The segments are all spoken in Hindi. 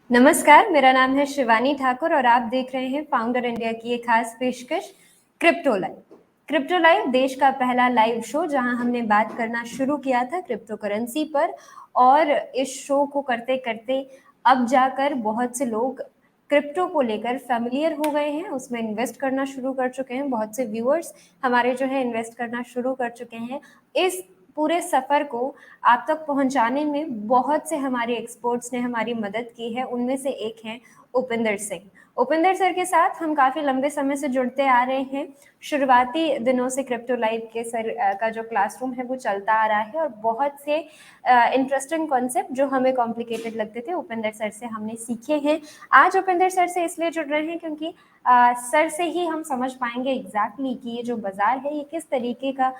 नमस्कार, मेरा नाम है शिवानी ठाकुर और आप देख रहे हैं फाउंडर इंडिया की एक खास पेशकश क्रिप्टो लाइव। क्रिप्टो लाइव देश का पहला लाइव शो जहां हमने बात करना शुरू किया था क्रिप्टो करेंसी पर, और इस शो को करते करते अब जाकर बहुत से लोग क्रिप्टो को लेकर फैमिलियर हो गए हैं, उसमें इन्वेस्ट करना शुरू कर चुके हैं। बहुत से व्यूअर्स हमारे जो है इन्वेस्ट करना शुरू कर चुके हैं। इस पूरे सफ़र को आप तक पहुंचाने में बहुत से हमारे एक्सपर्ट्स ने हमारी मदद की है। उनमें से एक हैं उपिंदर सिंह। उपिंदर सर के साथ हम काफ़ी लंबे समय से जुड़ते आ रहे हैं। शुरुआती दिनों से क्रिप्टो लाइव के सर का जो क्लासरूम है वो चलता आ रहा है, और बहुत से इंटरेस्टिंग कॉन्सेप्ट जो हमें कॉम्प्लिकेटेड लगते थे उपिंदर सर से हमने सीखे हैं। आज उपिंदर सर से इसलिए जुड़ रहे हैं क्योंकि सर से ही हम समझ पाएंगे एग्जैक्टली कि ये जो बाजार है ये किस तरीके का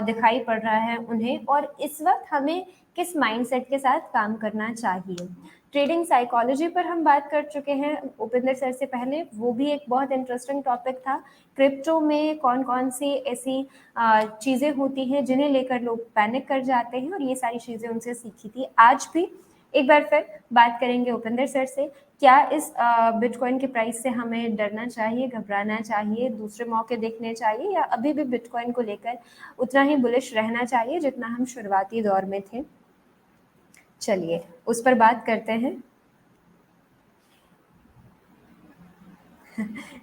दिखाई पड़ रहा है उन्हें, और इस वक्त हमें किस माइंडसेट के साथ काम करना चाहिए। ट्रेडिंग साइकोलॉजी पर हम बात कर चुके हैं उपिंदर सर से पहले, वो भी एक बहुत इंटरेस्टिंग टॉपिक था। क्रिप्टो में कौन कौन सी ऐसी चीज़ें होती हैं जिन्हें लेकर लोग पैनिक कर जाते हैं, और ये सारी चीज़ें उनसे सीखी थी। आज भी एक बार फिर बात करेंगे उपिंदर सर से। क्या इस बिटकॉइन के प्राइस से हमें डरना चाहिए, घबराना चाहिए, दूसरे मौके देखने चाहिए, या अभी भी बिटकॉइन को लेकर उतना ही बुलिश रहना चाहिए जितना हम शुरुआती दौर में थे? चलिए उस पर बात करते हैं।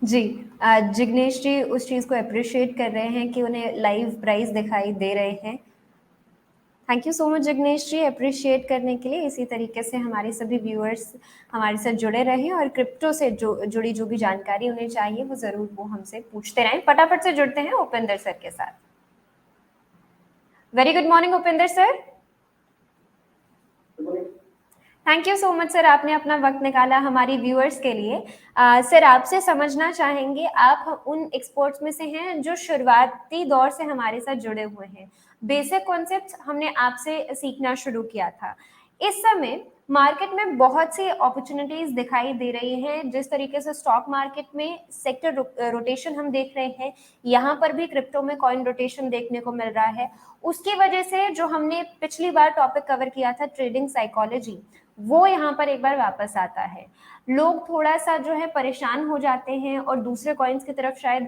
जी, जिग्नेश जी उस चीज़ को अप्रिशिएट कर रहे हैं कि उन्हें लाइव प्राइस दिखाई दे रहे हैं। Thank you so much Jignesh ji appreciate करने के लिए। इसी तरीके से हमारे सभी व्यूअर्स हमारे साथ जुड़े रहें, और क्रिप्टो से जुड़ी जो भी जानकारी उन्हें चाहिए वो ज़रूर वो हमसे पूछते रहें। फटाफट से जुड़ते हैं उपिंदर सर के साथ। Very good morning Upinder sir. Thank you so much sir, आपने अपना वक्त निकाला हमारी व्यूअर्स के लिए। सर आपसे समझना चाहेंगे, आप उन एक्सपर्ट्स में से हैं जो शुरुआती दौर से हमारे साथ जुड़े हुए हैं। बेसिक कॉन्सेप्ट्स हमने आपसे सीखना शुरू किया था। इस समय मार्केट में बहुत सी अपॉर्चुनिटीज दिखाई दे रही हैं। जिस तरीके से स्टॉक मार्केट में सेक्टर रोटेशन हम देख रहे हैं, यहाँ पर भी क्रिप्टो में कॉइन रोटेशन देखने को मिल रहा है। उसकी वजह से जो हमने पिछली बार टॉपिक कवर किया था ट्रेडिंग साइकोलॉजी, वो यहाँ पर एक बार वापस आता है। लोग थोड़ा सा जो है परेशान हो जाते हैं और दूसरे कॉइन्स की तरफ शायद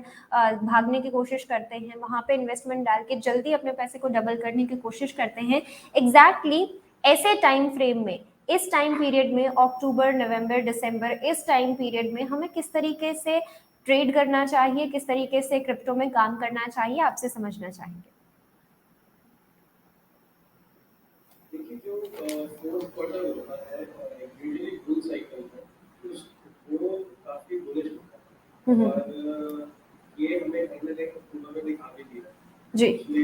भागने की कोशिश करते हैं, वहां पे इन्वेस्टमेंट डाल के जल्दी अपने पैसे को डबल करने की कोशिश करते हैं। एग्जैक्टली ऐसे टाइम फ्रेम में, इस टाइम पीरियड में, अक्टूबर नवंबर दिसंबर, इस टाइम पीरियड में हमें किस तरीके से ट्रेड करना चाहिए, किस तरीके से क्रिप्टो में काम करना चाहिए, आपसे समझना चाहेंगे। देखिए जो फोर्थ क्वार्टर होता है यूजुअली बुल साइकिल में वो काफी बुलिश होता है, और ये हमें कहीं ना कहीं अक्टूबर में दिखा भी दिया जी। पिछले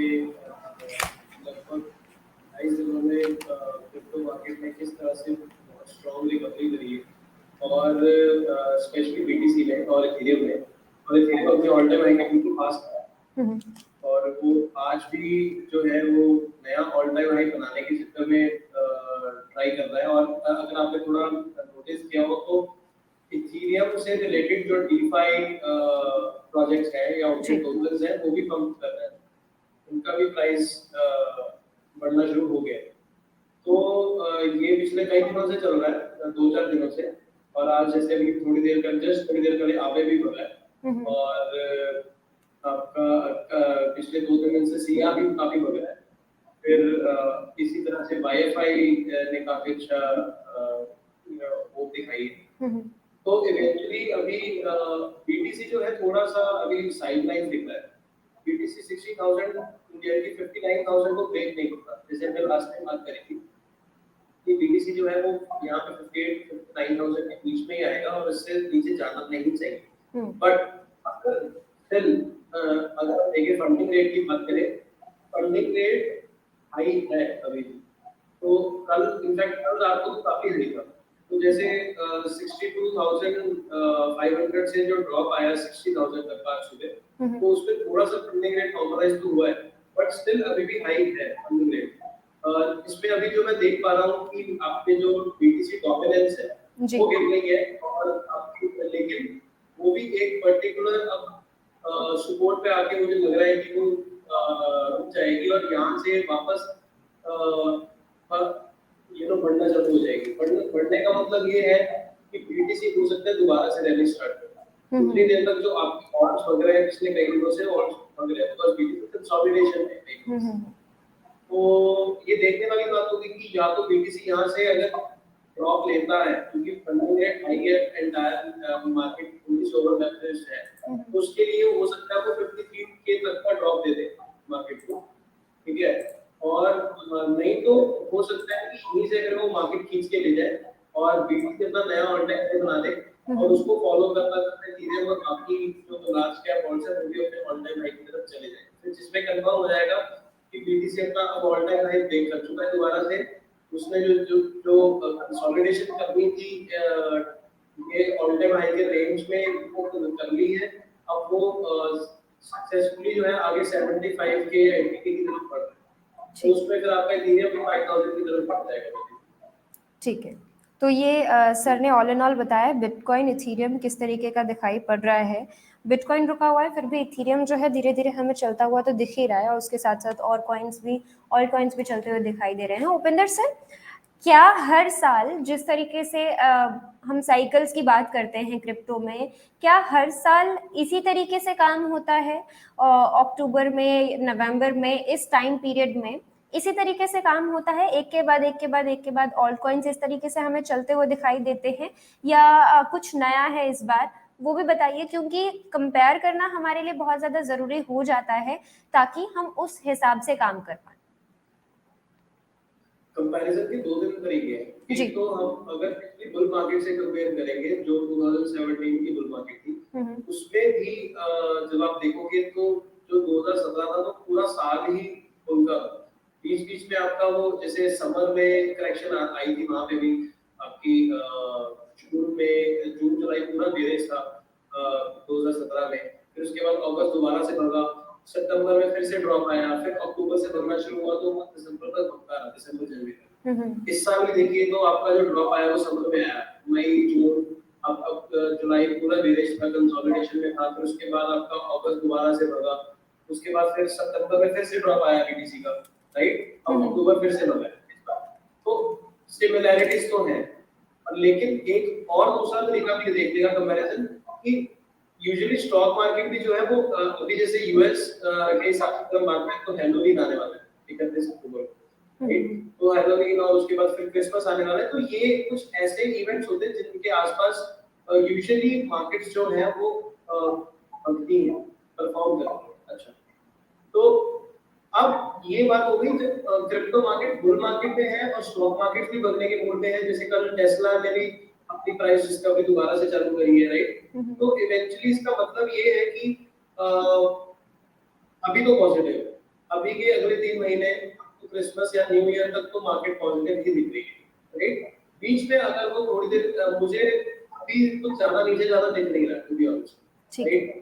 लगभग 2.5 दिनों में क्रिप्टो मार्केट में किस तरह से बहुत स्ट्रॉन्ग रिकवरी करी है, और स्पेशली बीटीसी में और इथेरियम में, और इथेरियम अपने ऑल टाइम हाई के पास है, और वो आज भी जो है वो नया ऑल टाइम हाई बनाने के चक्कर में ट्राई कर रहा है। और अगर आपने थोड़ा नोटिस किया हो तो इथेरियम से रिलेटेड जो डीफाई प्रोजेक्ट्स हैं या उनके टोकन्स हैं वो भी पंप कर रहे हैं, उनका भी प्राइस बढ़ना शुरू हो गया है। तो ये पिछले कई दिनों से चल रहा है, 2-4 दिनों से, और आज जैसे अभी थोड़ी देर पहले आगे भी बढ़ा है, और आपका पिछले 2 दिन से सिया भी काफी बढ़ गया है। फिर इसी तरह से वाईएफआई ने काफी अच्छा वो दिखाई है। तो इवेंचुअली अभी बीटीसी जो है थोड़ा सा अभी साइडलाइन दिख रहा है। बीटीसी 60,000 इंडिया की 59,000 को ब्रेक नहीं होता, जैसे हमने लास्ट टाइम बात करी थी कि बीटीसी जो है वो यहाँ पे 58-59,000 के बीच में ही आएगा और इससे नीचे जाना नहीं चाहिए। बट अगर स्टिल अगर हम देखें फंडिंग रेट की बात करें, फंडिंग रेट हाई है अभी, तो कल इनफैक्ट कल रात को काफी हाई था। तो जैसे 62,500 से जो ड्रॉप आया 60,000 तक आज सुबह, तो उसमें थोड़ा सा फंडिंग रेट नॉर्मलाइज तो हुआ है, बट स्टिल अभी भी हाई है फंडिंग रेट। इसमें अभी जो मैं देख पा रहा हूँ कि आपके जो बीटीसी डोमिनेंस है वो गिर गई है, और आपकी लेकिन वो भी एक पर्टिकुलर अब सपोर्ट पे आके मुझे लग रहा है कि वो रुक जाएगी और यहाँ से वापस बढ़ना चालू हो जाएगी। बढ़ने का मतलब ये है बीटीसी हो सकता है दोबारा से रैली स्टार्ट करे। उतनी देर तक जो आपकी ऑर्ड्स वगैरह है पिछले कई दिनों से ऑर्ड्स वगैरह बिकॉज़ बीटीसी कंसोलिडेशन है। तो ये देखने वाली बात होगी कि या तो बीटीसी यहाँ से अगर ड्रॉप लेता है क्योंकि फंडिंग रेट हाई है, एंटायर मार्केट पूरी ओवर लेवरेज्ड है, तो उसके लिए हो सकता है वो 53 के तक का ड्रॉप दे दे मार्केट को, ठीक है। और नहीं तो हो सकता है कि यहीं से अगर वो मार्केट खींच के ले जाए और बीटीसी अपना नया ऑल टाइम हाई बना दे और उसको फॉलो करता करते धीरे और बाकी जो लार्ज कैप बॉन्ड्स है वो भी अपने ऑल टाइम हाई की तरफ चले जाए, फिर जिसमें कंफर्म हो जाएगा कि बीटीसी अपना अब ऑल टाइम हाई ब्रेक कर चुका है दोबारा से। उसने जो कंसोलिडेशन करनी थी ये ऑल टाइम हाई के रेंज में वो कर ली है, अब वो सक्सेसफुली जो है आगे 75 के 80 के की तरफ बढ़ रहा है, तो उसमें फिर आपका धीरे अपने 5000 की तरफ बढ़ जाएगा। ठीक है, तो ये सर ने ऑल इन ऑल बताया बिटकॉइन इथीरियम किस तरीके का दिखाई पड़ रहा है। बिटकॉइन रुका हुआ है, फिर भी इथीरियम जो है धीरे धीरे हमें चलता हुआ तो दिख ही रहा है, और उसके साथ साथ और कॉइन्स भी चलते हुए दिखाई दे रहे हैं। उपेंद्र सर, क्या हर साल जिस तरीके से हम साइकिल्स की बात करते हैं क्रिप्टो में, क्या हर साल इसी तरीके से काम होता है? अक्टूबर में, नवंबर में, इस टाइम पीरियड में इसी तरीके से काम होता है, एक के बाद एक के बाद एक के बाद ऑल्ट कॉइन्स इस तरीके से हमें चलते हुए दिखाई देते हैं, या कुछ नया है इस बार? वो भी बताइए, क्योंकि कंपेयर करना हमारे लिए बहुत ज्यादा जरूरी हो जाता है ताकि हम उस हिसाब से काम कर पाए। कंपैरिजन के दो तीन तरीके हैं। एक तो हम अगर पिछली बुल मार्केट से कंपेयर करेंगे जो 2017 की बुल मार्केट थी, उसमें भी जब आप देखोगे तो जो 2017 था तो पूरा साल ही उनका बीच बीच में आपका वो जैसे समर में करेक्शन आई थी, वहां पे भी आपकी जून जुलाई पूरा बेरिश था 2017 में, फिर उसके बाद अगस्त दोबारा से बढ़ा, सितंबर में फिर से ड्रॉप आया, फिर अक्टूबर से बढ़ना शुरू हुआ तो दिसंबर तक बढ़ता रहा, दिसंबर जनवरी तक। इस साल भी देखिए तो आपका जो ड्रॉप आया वो समर में आया, मई जून, अब जुलाई पूरा बेरिश था, कंसोलिडेशन में था, फिर उसके बाद आपका अगस्त दोबारा से बढ़ा, उसके बाद फिर सितंबर में फिर से ड्रॉप आया बीटीसी का, राइट, अब अक्टूबर फिर से बढ़ा इस बार। तो सिमिलैरिटीज तो हैं, लेकिन एक और दूसरा तरीका भी देखने का कंपैरिजन कि यूजुअली स्टॉक मार्केट भी जो है वो अभी जैसे यूएस के हिसाब से अगर बात करें तो हैलोवीन आने वाला है 31 अक्टूबर को, तो हैलोवीन और उसके बाद फिर क्रिसमस आने वाला है, तो ये कुछ ऐसे इवेंट्स होते हैं जिनके आसपास यूजुअली मार्केट्स जो है वो बढ़ती हैं, परफॉर्म करती हैं। अच्छा, तो अब ये बात हो गई जब क्रिप्टो मार्केट बुल मार्केट में है और स्टॉक मार्केट भी बढ़ने के मूड में है, जैसे कल टेस्ला ने भी अपनी प्राइस डिस्कवरी दोबारा से चालू करी है, राइट। तो इवेंचुअली इसका मतलब ये है कि अभी तो पॉजिटिव, अभी के अगले 3 महीने तो क्रिसमस या न्यू ईयर तक तो मार्केट पॉजिटिव ही दिख रही है, राइट। बीच में अगर वो थोड़ी देर मुझे अभी तो ज्यादा नीचे ज्यादा दिख नहीं रहा, टू बी ऑनेस्ट, राइट।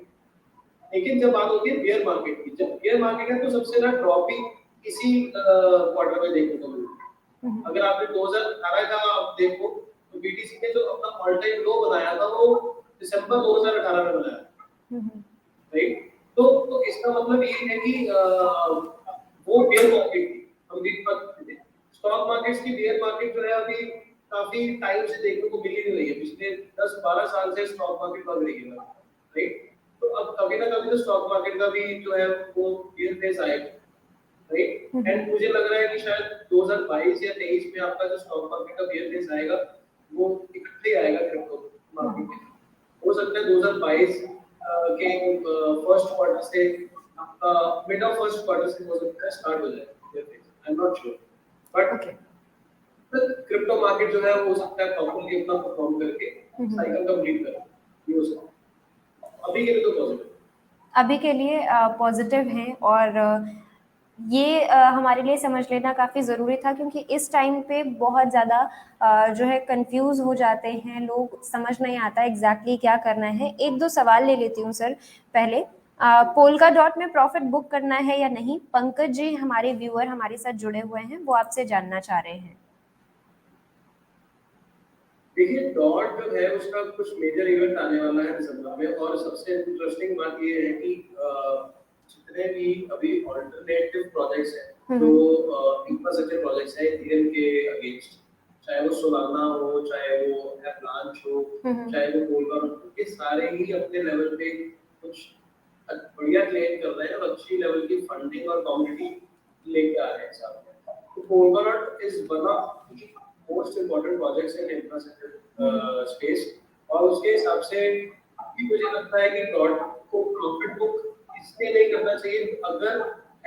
लेकिन जब बात होती है बियर मार्केट की, जब बियर मार्केट है तो सबसे ज्यादा ड्रॉप ही इसी क्वार्टर में देखने को मिलता है। अगर आपने 2018 का आप देखो तो बीटीसी ने जो अपना ऑल टाइम लो बनाया था वो दिसंबर 2018 में बनाया, राइट। तो इसका मतलब ये है कि वो बियर मार्केट थी, हम देख पाते थे। स्टॉक मार्केट्स की बियर मार्केट जो है अभी काफी टाइम से देखने को मिल ही नहीं रही है, पिछले 10-12 साल से स्टॉक मार्केट बढ़ रही है, राइट। तो अब कभी ना कभी तो स्टॉक मार्केट का भी जो है वो बियर फेज आएगा, राइट। एंड मुझे लग रहा है कि शायद 2022 या 23 में आपका जो स्टॉक मार्केट का बियर फेज आएगा वो इकट्ठे आएगा क्रिप्टो मार्केट में। हो सकता है 2022 के फर्स्ट क्वार्टर से आपका मिड ऑफ फर्स्ट क्वार्टर से हो सकता है स्टार्ट हो जाए bear phase, I am not sure, but crypto market जो है हो सकता है प्रॉपर्ली अपना परफॉर्म करके साइकिल कंप्लीट करे, ये हो सकता है। अभी के लिए तो पॉजिटिव, अभी के लिए पॉजिटिव हैं, और ये हमारे लिए समझ लेना काफ़ी ज़रूरी था, क्योंकि इस टाइम पे बहुत ज़्यादा जो है कंफ्यूज हो जाते हैं लोग, समझ नहीं आता एग्जैक्टली क्या करना है। एक दो सवाल ले लेती हूँ सर। पहले पोल्का डॉट में प्रॉफिट बुक करना है या नहीं? पंकज जी हमारे व्यूअर हमारे साथ जुड़े हुए हैं, वो आपसे जानना चाह रहे हैं। देखिए डॉट जो है उसका कुछ मेजर इवेंट आने वाला है दिसंबर में, और सबसे इंटरेस्टिंग बात ये है कि जितने भी अभी अल्टरनेटिव प्रोजेक्ट्स हैं जो इंफ्रास्ट्रक्चर प्रोजेक्ट्स हैं इथेरियम के अगेंस्ट, चाहे वो सोलाना हो, चाहे वो एवलांच हो, चाहे वो पोलकार हो, ये सारे ही अपने लेवल पे कुछ बढ़िया क्लेम कर रहे हैं और अच्छी लेवल की फंडिंग और कम्युनिटी लेके आ रहे हैं साथ में। तो पोलकार is one of the most important projects in infrastructure space, और उसके हिसाब से भी मुझे लगता है कि डॉट को प्रॉफिट बुक इसलिए नहीं करना चाहिए अगर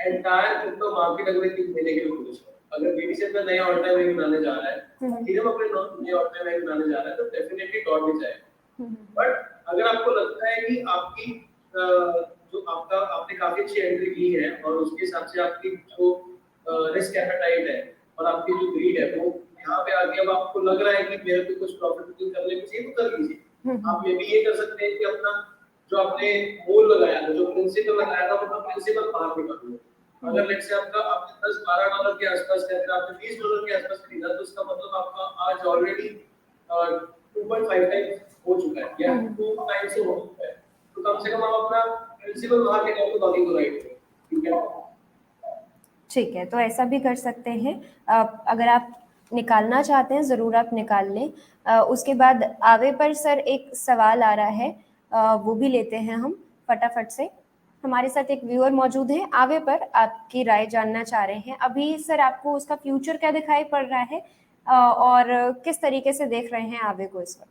एंटायर क्रिप्टो मार्केट अगले 3 महीने के लिए बुलिश है। अगर बीटीसी में नया ऑल टाइम हाई बनाने जा रहा है, इथेरियम अपने नए ऑल टाइम हाई बनाने जा रहा है, तो डेफिनेटली डॉट भी जाएगा। बट अगर आपको लगता है कि आपकी जो आपने काफी अच्छी एंट्री ली है और उसके हिसाब से आपकी जो रिस्क एपेटाइट है और आपकी जो ग्रीड है वो यहाँ पे आके अब आपको लग रहा है कि मेरे को कुछ प्रॉफिट बुकिंग करने की चाहिए तो कर लीजिए। आप ये भी ये कर सकते हैं कि अपना जो आपने गोल लगाया था, जो प्रिंसिपल लगाया था, मतलब प्रिंसिपल बाहर निकाल लो। अगर लेट्स से आपने 10-12 डॉलर के आसपास खरीदा, आपने 20 डॉलर के आसपास खरीदा, तो इसका मतलब आपका आज ऑलरेडी 2.5 टाइम्स हो चुका है या 2 टाइम्स से हो चुका है। तो कम से कम आप अपना प्रिंसिपल बाहर निकाल दो, बाकी को राइट है, ठीक है। ठीक है, तो ऐसा भी कर सकते हैं। अगर आप निकालना चाहते हैं ज़रूर आप निकाल लें। उसके बाद आवे पर सर एक सवाल आ रहा है, वो भी लेते हैं हम फटाफट से। हमारे साथ एक व्यूअर मौजूद है, आवे पर आपकी राय जानना चाह रहे हैं। अभी सर आपको उसका फ्यूचर क्या दिखाई पड़ रहा है और किस तरीके से देख रहे हैं आवे को इस वक्त?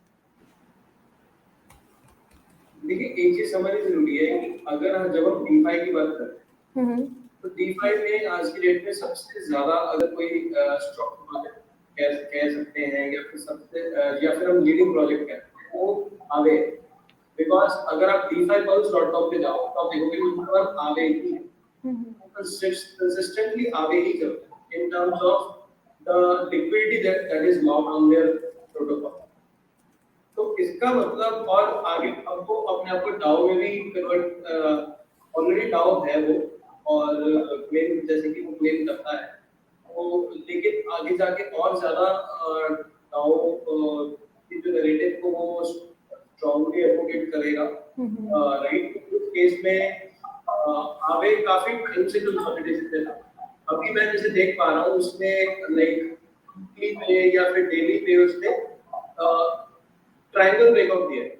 देखिए, एक चीज समझनी जरूरी है कि अगर जब हम डीफाई की बात करते हैं तो डीफाई में आज की डेट में सबसे ज्यादा अगर कोई स्टॉक प्रोजेक्ट कह सकते हैं या फिर सबसे या फिर हम लीडिंग प्रोजेक्ट कहते हैं वो आवे। बिकॉज अगर आप DeFiPulse.com पे जाओ तो आप देखोगे कि मतलब आवे ही consistently आवे ही चलता है in terms of the liquidity that is locked on their protocol। तो इसका मतलब और आगे हमको अपने आप को डाउ में भी कन्वर्ट, ऑलरेडी डाउ है वो और क्लेम जैसे कि वो क्लेम करता है वो, लेकिन आगे जाके और ज्यादा डाउ की जो नैरेटिव को वो स्ट्रांगली एडवोकेट करेगा, राइट। उस केस में आवे काफी टाइम से कंसोलिडेशन पे था। अभी मैं जैसे देख पा रहा हूँ उसमें लाइक वीकली पे या फिर डेली पे उसने ट्रायंगल ब्रेकआउट दिया है।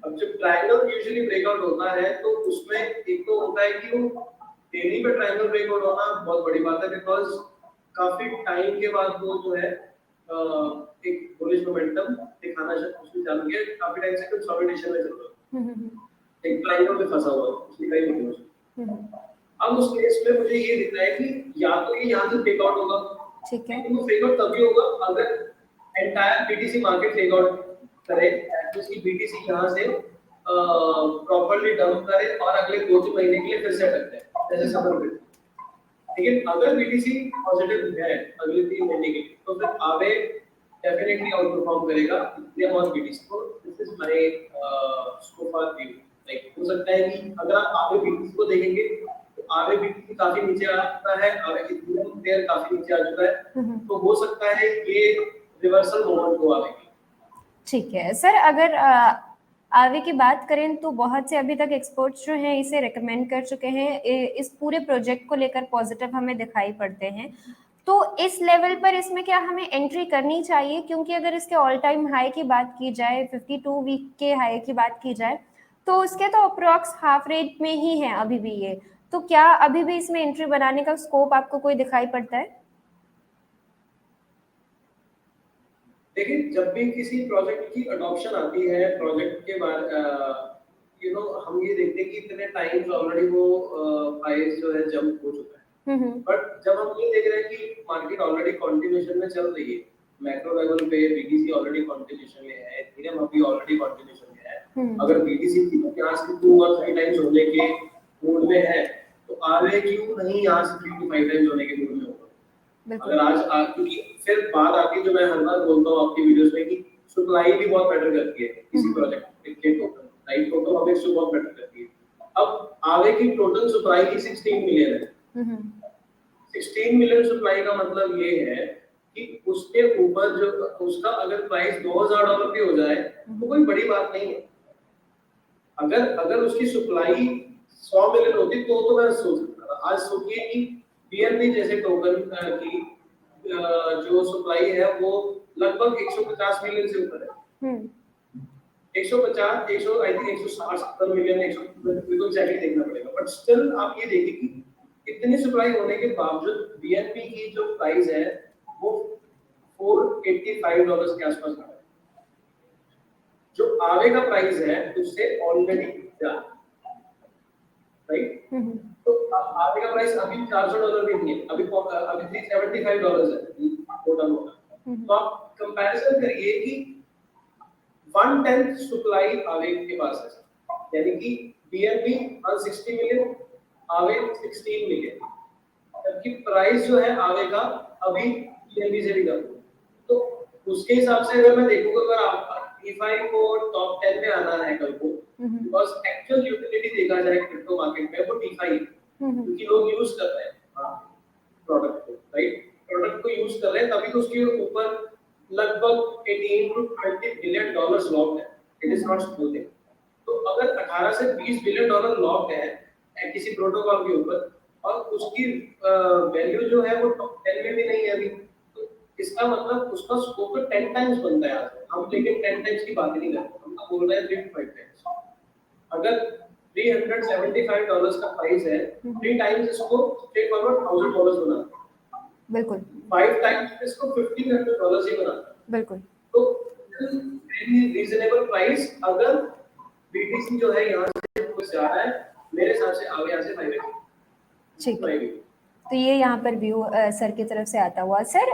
अब जब ट्रायंगल यूजुअली ब्रेकआउट होता है तो उसमें एक तो होता है कि वो डेली पे ट्रायंगल ब्रेकआउट होना बहुत बड़ी बात है, बिकॉज काफी टाइम के बाद वो जो है एक बुलिश मोमेंटम दिखाना उसने चालू किया, काफी टाइम से कंसोलिडेशन में चल रहा है, एक ट्रायंगल में फंसा हुआ है उसकी कई महीनों से। अब उस केस में मुझे ये दिख रहा है कि या तो ये यहाँ से ब्रेकआउट होगा, ठीक है, वो ब्रेकआउट तभी होगा अगर एंटायर बीटीसी मार्केट ब्रेकआउट करे, उसकी बीटीसी यहाँ से प्रॉपर्ली डंप करे और अगले 2-3 महीने के लिए फिर से अटक जाए जैसे समर में। लेकिन अगर बीटीसी पॉजिटिव है अगले 3 महीने के लिए तो फिर आवे डेफिनेटली आउट परफॉर्म करेगा इंडिया और बीटीसी को। This is my so far view. Like हो सकता है कि अगर आप आवे बीटीसी को देखेंगे तो आवे बीटीसी काफी नीचे आ चुका है, आवे इथेरियम पेयर काफी नीचे आ चुका है, तो हो सकता है ये रिवर्सल मोमेंट को आवे। ठीक है सर, अगर आवे की बात करें तो बहुत से अभी तक एक्सपर्ट्स जो हैं इसे रेकमेंड कर चुके हैं, इस पूरे प्रोजेक्ट को लेकर पॉजिटिव हमें दिखाई पड़ते हैं। तो इस लेवल पर इसमें क्या हमें एंट्री करनी चाहिए? क्योंकि अगर इसके ऑल टाइम हाई की बात की जाए, 52 वीक के हाई की बात की जाए, तो उसके तो अप्रॉक्स हाफ रेट में ही है अभी भी ये। तो क्या अभी भी इसमें एंट्री बनाने का स्कोप आपको कोई दिखाई पड़ता है? देखिए, जब भी किसी प्रोजेक्ट की अडॉप्शन आती है, प्रोजेक्ट के बाद हम ये देखते हैं कि इतने टाइम्स ऑलरेडी वो प्राइस जो है जंप हो चुका है। बट जब हम ये देख रहे हैं कि मार्केट ऑलरेडी कंटिन्यूएशन में चल रही है, मैक्रो लेवल पे बीटीसी ऑलरेडी कंटिन्यूएशन में है, इथेरियम अभी ऑलरेडी कंटिन्यूएशन में है। अगर बीटीसी यहाँ से 2 और 3 टाइम्स होने के मूड में है तो आगे क्यों नहीं यहाँ से 3 to 5 टाइम्स होने के मूड में होगा। अगर आज क्योंकि फिर बात आती है जो मैं हर बार बोलता हूँ आपकी वीडियोस में कि सप्लाई भी बहुत मैटर करती है किसी प्रोजेक्ट के टोटल, राइट। टोटल ऑब्जेक्ट्स बहुत मैटर करती है। अब आवे की टोटल सप्लाई ही 16 मिलियन है। 16 मिलियन सप्लाई का मतलब ये है कि उसके ऊपर जो उसका अगर प्राइस $2000 पे हो जाए तो कोई बड़ी बात नहीं है। अगर उसकी सप्लाई 100 मिलियन होती तो मैं सोच सकता था। आज सोचिए कि बीएनबी जैसे टोकन की जो सप्लाई है वो लगभग 150 मिलियन से ऊपर है। 150, 100, आई थिंक 160, 70 मिलियन, 100 बिल्कुल एग्जैक्टली देखना पड़ेगा, बट स्टिल आप ये देखिए कि इतनी सप्लाई होने के बावजूद बीएनपी की जो प्राइस है वो $485 के आसपास है। जो आवे का प्राइस है उससे ऑलरेडी ज्यादा, राइट? तो आवे का प्राइस अभी $400 भी नहीं है, अभी $375 है टोटल होगा। तो आप कंपैरिजन करिए कि 1/10 सप्लाई आवे के पास है, यानी कि बीएनबी 160 मिलियन, आवे 16 मिलियन, जबकि प्राइस जो है आवे का अभी बीएनबी से भी कम। तो उसके हिसाब से अगर मैं देखूंगा, अगर आप DeFi को टॉप 10 में आना है कल को, बिकॉज एक्चुअल यूटिलिटी देखा जाए क्रिप्टो मार्केट में वो DeFi है, क्योंकि लोग यूज कर रहे हैं प्रोडक्ट को, राइट? प्रोडक्ट को यूज कर रहे हैं, तभी तो उसके ऊपर लगभग 18 to 20 बिलियन डॉलर्स लॉक्ड है। It is not small thing. तो अगर 18 से 20 बिलियन डॉलर लॉक्ड है किसी प्रोटोकॉल के ऊपर, और उसकी वैल्यू जो है वो टॉप 10 में भी नहीं है अभी, तो इसका मतलब उसका स्कोप तो 10 टाइम्स बनता है आज। हम लेकिन 10 टाइम्स की बात नहीं कर रहे, हम तो बोल रहे हैं 3 to 5 टाइम्स। अगर $375 का प्राइस है, 3 टाइम्स इसको स्ट्रेट फॉरवर्ड $1000 बना, बिल्कुल 5 टाइम्स इसको $1500 ही बना, बिल्कुल। तो वेरी रीजनेबल प्राइस। अगर बीटीसी जो है यहाँ से कुछ जा रहा है, मेरे हिसाब से आगे यहाँ से 5x। ठीक है, तो ये यहाँ पर व्यू सर की तरफ से आता हुआ। सर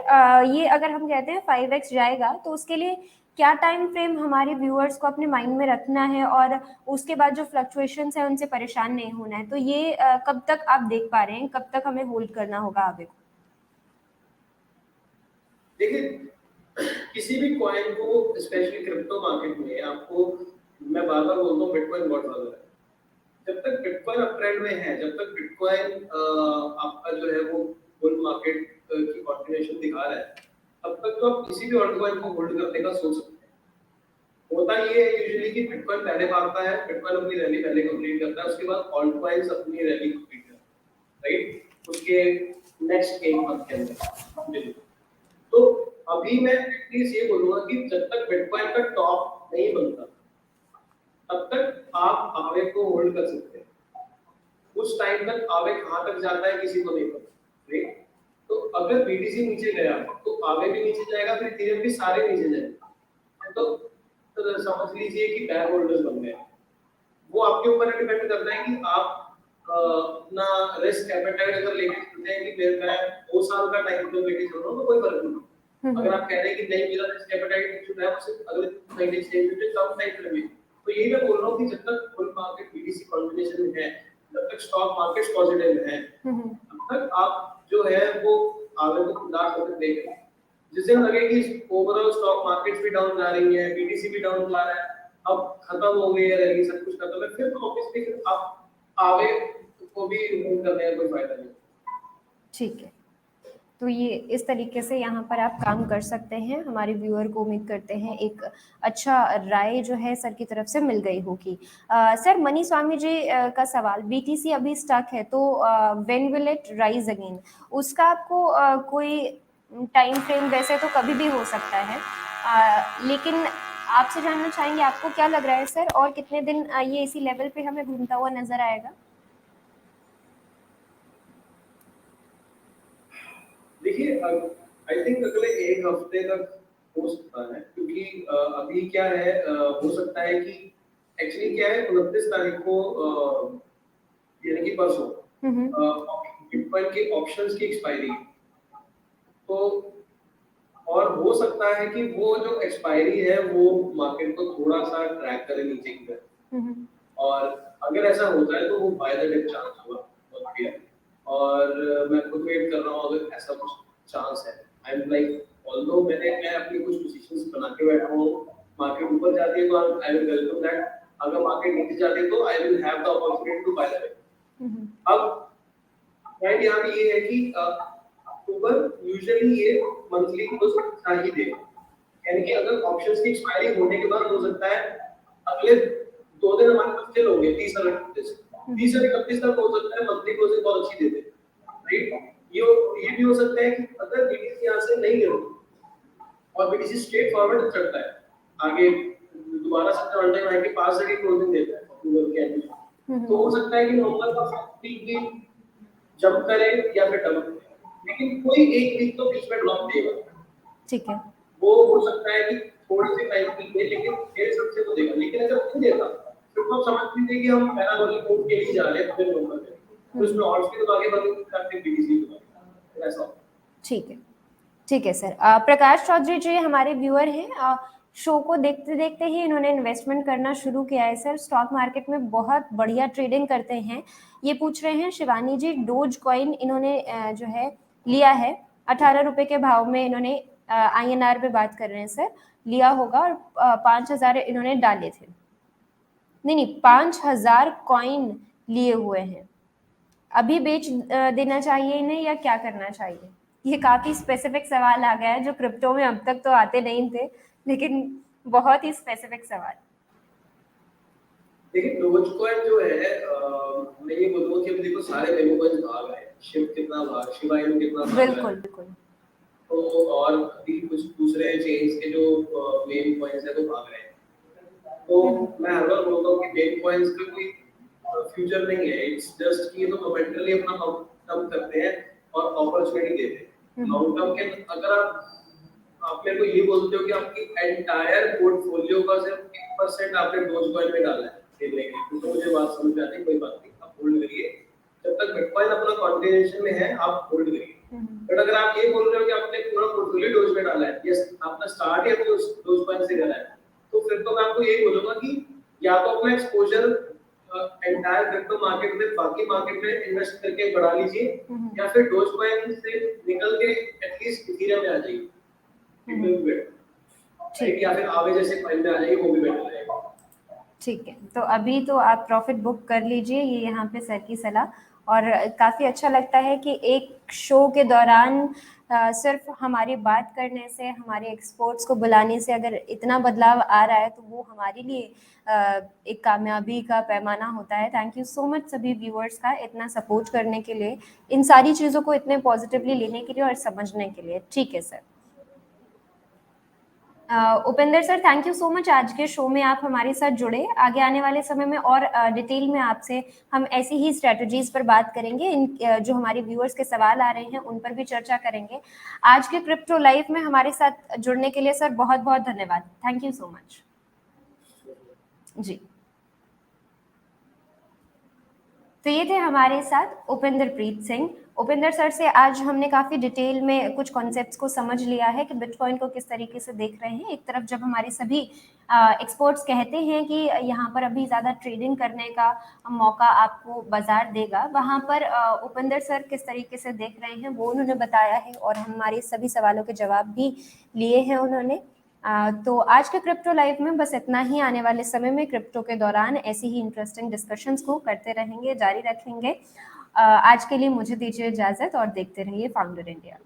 ये अगर हम कहते हैं 5x जाएगा, तो उसके लिए क्या टाइम फ्रेम हमारे व्यूअर्स को अपने माइंड में रखना है, और उसके बाद जो फ्लक्चुएशंस है उनसे परेशान नहीं होना है, तो ये कब तक आप देख पा रहे हैं, कब तक हमें होल्ड करना होगा आगे को? देखिए, किसी भी कॉइन को स्पेशली क्रिप्टो मार्केट में आपको, मैं बार बार बोलता हूँ, बिटकॉइन गॉडफादर है। जब तक बिटकॉइन अप ट्रेंड में है, जब तक बिटकॉइन आपका जो है वो बुल मार्केट की कंटिन्यूएशन दिखा रहा है, तब तक तो आप किसी भी ऑल्ट कॉइन को होल्ड करने का सोच सकते हैं। होता ये है यूजुअली कि बिटकॉइन पहले भागता है, बिटकॉइन अपनी रैली पहले कंप्लीट करता है, उसके बाद ऑल्ट कॉइन्स अपनी रैली कंप्लीट करते हैं, राइट? उसके नेक्स्ट एक मंथ के अंदर। तो अभी मैं एटलीस्ट ये बोलूंगा कि जब तक बिटकॉइन का टॉप नहीं बनता, तब तक आप आवे को होल्ड कर सकते हैं। उस टाइम तक आवे कहां तक जाता है किसी को नहीं पता, राइट? तो अगर बीटीसी नीचे गया तो आवे भी नीचे जाएगा, फिर इथेरियम भी सारे नीचे जाएंगे। तो समझ लीजिए कि बेयर होल्डर्स बन गए। वो आपके ऊपर डिपेंड करता है कि आप अपना रिस्क एपेटाइट अगर लेके चलते हैं कि मैं 2 साल का टाइम फ्रेम लेके चल रहा हूं, तो कोई फर्क नहीं। अगर आप कह रहे हैं कि नहीं, मेरा रिस्क एपेटाइट जो है वो सिर्फ अगले महीने से कम टाइम फ्रेम में, तो यही मैं बोल रहा हूं कि जब तक फुल मार्केट बीटीसी कॉम्बिनेशन में है, जब तक स्टॉक मार्केट पॉजिटिव है, तब तक आप जो है वो आगे को खुदा करके देख रहे हैं। जिस दिन लगे कि ओवरऑल स्टॉक मार्केट्स भी डाउन जा रही है, बीटीसी भी डाउन जा रहा है, अब खत्म हो गई है रैली, सब कुछ खत्म है, फिर तो ऑब्वियसली आप आगे को भी होल्ड करने का कोई फायदा नहीं। ठीक है, तो ये इस तरीके से यहाँ पर आप काम कर सकते हैं। हमारे व्यूअर को उम्मीद करते हैं एक अच्छा राय जो है सर की तरफ से मिल गई होगी। सर, मनी स्वामी जी का सवाल, बीटीसी अभी स्टक है, तो when will it rise again? उसका आपको कोई टाइम फ्रेम, वैसे तो कभी भी हो सकता है, लेकिन आपसे जानना चाहेंगे आपको क्या लग रहा है सर, और कितने दिन ये इसी लेवल पे हमें घूमता हुआ नजर आएगा? देखिए, आई थिंक अगले 1 हफ्ते तक हो सकता है, क्योंकि अभी क्या है, हो सकता है कि एक्चुअली क्या है, 29 तारीख को यानी कि परसों बिटकॉइन के ऑप्शंस की एक्सपायरी, तो और हो सकता है कि वो जो एक्सपायरी है वो मार्केट को थोड़ा सा ट्रैक करे नीचे की तरफ, और अगर ऐसा होता है तो वो बाय द डिप चांस होगा बहुत बढ़िया। और मैं खुद वेट कर रहा हूँ अगर ऐसा कुछ चांस है। आई एम लाइक, ऑल्दो मैं अपनी कुछ पोजीशंस बना के बैठा हूँ, मार्केट ऊपर जाती है तो आई विल वेलकम दैट, अगर मार्केट नीचे जाती है तो I will have the opportunity to buy that. अब पॉइंट यहाँ पे ये है कि अक्टूबर यूजुअली ये मंथली क्लोज ही देगा, यानी कि अगर ऑप्शंस की एक्सपायरी होने के बाद हो सकता है अगले 2 दिन हमारे पास चल होंगे, 30 और 31 तक हो सकता है मंथली क्लोजिंग बहुत अच्छी दे दे, राइट? ये भी हो सकता है कि अगर बीटीसी यहाँ से नहीं गिरे और BTC स्ट्रेट फॉरवर्ड चढ़ता है, आगे दोबारा सबसे ऑल टाइम हाई के पास जाके क्लोजिंग देता है अक्टूबर के एंड में। तो हो सकता है कि नवंबर का फर्स्ट वीक भी जंप करे या फिर डंप करे, लेकिन कोई एक वीक तो बीच में ड्रॉप देगा। ठीक है, वो हो सकता है कि थोड़े से टाइम के लिए, लेकिन मेरे सबसे तो देगा। लेकिन अगर नहीं देता फिर तो समझ लीजिए कि हम पैराबोलिक मूव के लिए जा रहे हैं पूरे नवंबर में, तो इसमें ऑड्स भी तो आगे बढ़ करते BTC को ऐसा। ठीक है, ठीक है सर। प्रकाश चौधरी जी हमारे व्यूअर हैं, शो को देखते देखते ही इन्होंने इन्वेस्टमेंट करना शुरू किया है सर, स्टॉक मार्केट में बहुत बढ़िया ट्रेडिंग करते हैं। ये पूछ रहे हैं शिवानी जी, डोज कॉइन इन्होंने जो है लिया है 18 रुपए के भाव में, इन्होंने INR पे बात कर रहे हैं सर, लिया होगा और 5,000 इन्होंने डाले थे, नहीं 5,000 कॉइन लिए हुए हैं। अभी बेच देना चाहिए इन्हें या क्या करना चाहिए? ये काफी स्पेसिफिक सवाल आ गया है जो क्रिप्टो में अब तक तो आते नहीं थे, लेकिन बहुत ही स्पेसिफिक सवाल। देखिए डोजकॉइन जो है मैं ये बोलूँगा कि अभी देखो सारे मेमो कॉइन्स भाग रहे हैं, शिव कितना भाग, शिबा इनू कितना भाग रहा है। बिल्कुल बिल्कुल। तो और अभी कुछ दूसरे चेन्स के जो मेन कॉइन्स है वो भाग रहे हैं। तो मैं हर बार बोलता हूँ कि मेन कॉइन्स का कोई फ्यूचर नहीं है, इट्स जस्ट कि ये तो मोमेंटली अपना कम करते हैं और अपॉर्चुनिटी देते हैं। लॉन्ग टर्म के अगर आप मेरे को ये बोलते हो कि आपकी एंटायर पोर्टफोलियो का सिर्फ 1% आपने डोजकॉइन में डाला है खेलने के लिए, तो मुझे बात समझ में आती है, कोई बात नहीं, आप होल्ड करिए जब तक बिटकॉइन अपना कॉन्टिन्यूएशन में है, आप होल्ड करिए। बट अगर आप ये बोल रहे हो कि आपने पूरा पोर्टफोलियो डोज में डाला है, यस आपका स्टार्ट है तो डोजकॉइन से करा है, तो फिर तो मैं आपको यही बोलूंगा कि या तो अपना एक्सपोजर एंटायर क्रिप्टो मार्केट में बाकी मार्केट में इन्वेस्ट करके बढ़ा लीजिए, या फिर डोजकॉइन से निकल के एटलीस्ट इथेरियम में आ जाइए, ठीक, या फिर आवे जैसे कॉइन में आ जाइए, वो भी बेटर रहेगा। ठीक है, तो अभी तो आप प्रॉफिट बुक कर लीजिए, ये यहाँ पे सर की सलाह। और काफ़ी अच्छा लगता है कि एक शो के दौरान सिर्फ हमारी बात करने से, हमारे एक्सपर्ट्स को बुलाने से अगर इतना बदलाव आ रहा है तो वो हमारे लिए एक कामयाबी का पैमाना होता है। थैंक यू सो मच सभी व्यूअर्स का इतना सपोर्ट करने के लिए, इन सारी चीज़ों को इतने पॉजिटिवली लेने के लिए और समझने के लिए। ठीक है sir. Upendra sir thank you so much, आज के शो में आप हमारे साथ जुड़े। आगे आने वाले समय में और डिटेल में आपसे हम ऐसी ही स्ट्रेटजीज पर बात करेंगे, इन जो हमारे व्यूअर्स के सवाल आ रहे हैं उन पर भी चर्चा करेंगे। आज के क्रिप्टो लाइव में हमारे साथ जुड़ने के लिए सर बहुत बहुत धन्यवाद, थैंक यू सो मच जी। तो ये थे हमारे साथ उपेंद्र प्रीत सिंह। उपेंद्र सर से आज हमने काफ़ी डिटेल में कुछ कॉन्सेप्ट्स को समझ लिया है कि बिटकॉइन को किस तरीके से देख रहे हैं। एक तरफ जब हमारे सभी एक्सपर्ट्स कहते हैं कि यहाँ पर अभी ज़्यादा ट्रेडिंग करने का मौका आपको बाजार देगा, वहाँ पर उपेंद्र सर किस तरीके से देख रहे हैं वो उन्होंने बताया है और हमारे सभी सवालों के जवाब भी लिए हैं उन्होंने। तो आज के क्रिप्टो लाइव में बस इतना ही। आने वाले समय में क्रिप्टो के दौरान ऐसी ही इंटरेस्टिंग डिस्कशंस को करते रहेंगे, जारी रखेंगे। आज के लिए मुझे दीजिए इजाजत और देखते रहिए फाउंडर इंडिया।